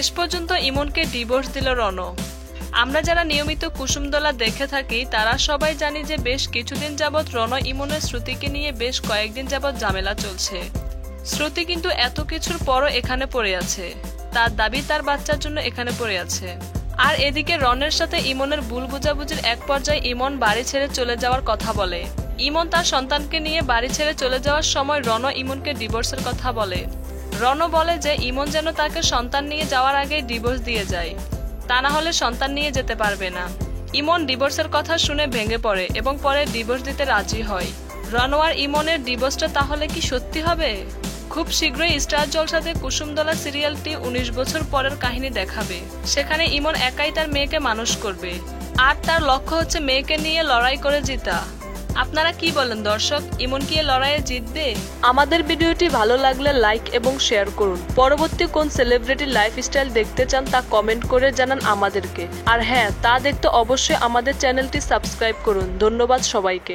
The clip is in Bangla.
শেষ পর্যন্ত ইমনকে ডিভোর্স দিল রণ। আমরা যারা নিয়মিত কুসুমদোলা দেখে থাকি তারা সবাই জানি যে বেশ কিছুদিন যাবৎ রণ ইমনের শ্রুতিকে নিয়ে বেশ কয়েকদিন যাবৎ ঝামেলা চলছে। শ্রুতি কিন্তু এত কিছুর পরও এখানে পড়ে আছে, তার দাবি তার বাচ্চার জন্য এখানে পড়ে আছে। আর এদিকে রণের সাথে ইমনের ভুল বোঝাবুঝির এক পর্যায়ে ইমন বাড়ি ছেড়ে চলে যাওয়ার কথা বলে। ইমন তার সন্তানকে নিয়ে বাড়ি ছেড়ে চলে যাওয়ার সময় রণ ইমনকে ডিভোর্সের কথা বলে। রণ বলে যে ইমন যেন তাকে সন্তান নিয়ে যাওয়ার আগে ডিভোর্স দিয়ে যায়, তা না হলে সন্তান নিয়ে যেতে পারবে না। ইমন ডিভোর্সের কথা শুনে ভেঙে পড়ে এবং পরে ডিভোর্স দিতে রাজি হয়। রণ আর ইমনের ডিভোর্সটা তাহলে কি সত্যি হবে? খুব শীঘ্রই স্টার জলসাতে কুসুমদোলা সিরিয়ালটি 19 বছর পরের কাহিনী দেখাবে। সেখানে ইমন একাই তার মেয়েকে মানুষ করবে, আর তার লক্ষ্য হচ্ছে মেয়েকে নিয়ে লড়াই করে জিতা। আপনারা কি বলেন দর্শক, ইমন কি এই লড়াইয়ে জিতবে? আমাদের ভিডিওটি ভালো লাগলে লাইক এবং শেয়ার করুন। পরবর্তী কোন সেলিব্রিটির লাইফস্টাইল দেখতে চান তা কমেন্ট করে জানান আমাদেরকে। আর হ্যাঁ, তা দেখতে অবশ্যই আমাদের চ্যানেলটি সাবস্ক্রাইব করুন। ধন্যবাদ সবাইকে।